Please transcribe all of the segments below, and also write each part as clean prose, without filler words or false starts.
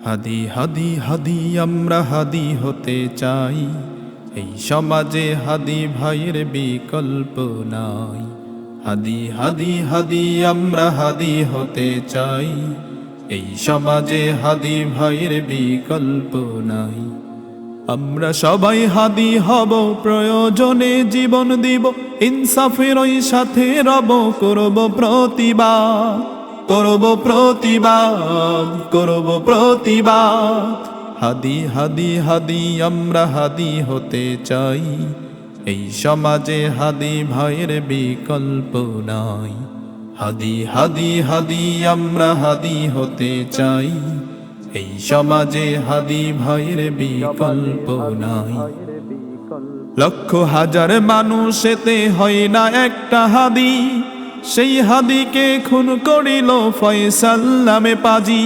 হাদি হাদি হাদি আমরা হাদি হতে চাই, এই সমাজে হাদি ভাইয়ের বিকল্প নাই। হাদি হাদি হাদি আমরা হাদি হতে চাই, এই সমাজে হাদি ভাইয়ের বিকল্প নাই। আমরা সবাই হাদি হব, প্রয়োজনে জীবন দিব, ইনসাফের ওই সাথে রব, করব প্রতিবাদ, করব প্রতিবাদ, করব প্রতিবাদ। হাদি হাদি হাদি আমরা হাদি হতে চাই, এই সমাজে হাদি ভাইয়ের বিকল্প নাই। হাদি হাদি হাদি আমরা হাদি হতে চাই, এই সমাজে হাদি ভাইয়ের বিকল্প নাই। লক্ষ হাজার মানুষেতে হয় না একটা হাদি, সেই হাদিকে খুন করিল ফয়সাল নামে পাজি।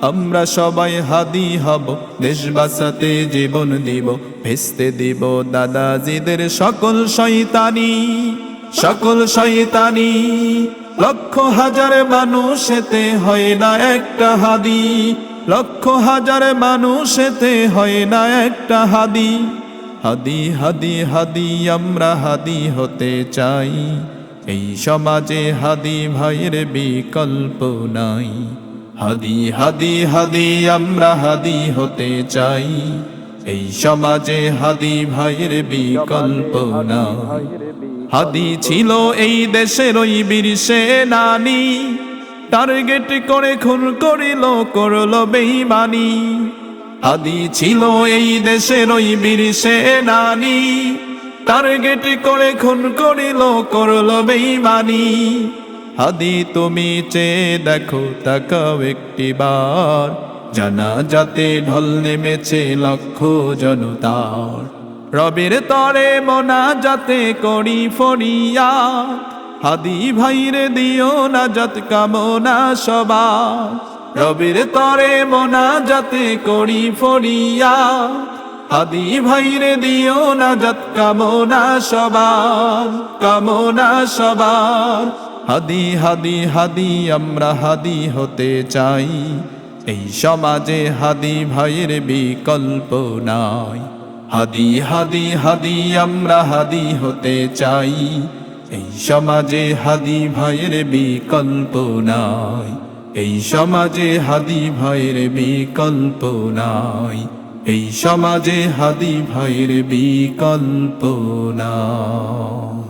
আমরা সবাই হাদি হব, দেশ বাঁচাতে জীবন দিব, ভেস্তে দিব দাদাজিদের সকল শয়তানি, সকল শয়তানি। লক্ষ হাজার মানুষেতে হয় না একটা হাদি, লক্ষ হাজার মানুষেতে হয় না একটা হাদি। হাদি হাদি হাদি আমরা হাদি হতে চাই, এই সমাজে হাদি ভাইয়ের বিকল্প নাই। হাদি হাদি হাদি আমরা হাদি হতে চাই, এই সমাজে হাদি ভাইয়ের বিকল্প নাই। হাদি ছিল এই দেশের ওই বীর সেনানী, টার্গেট করে খুন করিল, করল বেঈমানি। হাদি ছিল এই দেশের ওই বীর সেনানী, টার্গেট করে খুন করিল, করল বেঈমানি। হাদি তুমি চেয়ে দেখো, তাকাও একটিবার, জানাজাতে ঢল নেমেছে লক্ষ জনতার। রবের তরে মোনাজাতে করি ফরিয়াদ, হাদি ভাইরে দিও নাজাত কামনা সবার। রবের তরে মোনাজাতে করি ফরিয়াদ, হাদি ভাইরে দিও নাজাত কামনা সবার, কামনা সবার। হাদি হাদি হাদি আমরা হাদি হতে চাই, এই সমাজে হাদি ভাইয়ের বিকল্প নাই। হাদি হাদি হাদি আমরা হাদি হতে চাই, এই সমাজে হাদি ভাইয়ের বিকল্প নাই। এই সমাজে হাদি ভাইয়ের বিকল্প নাই, এই সমাজে হাদি ভাইয়ের বিকল্প নাই।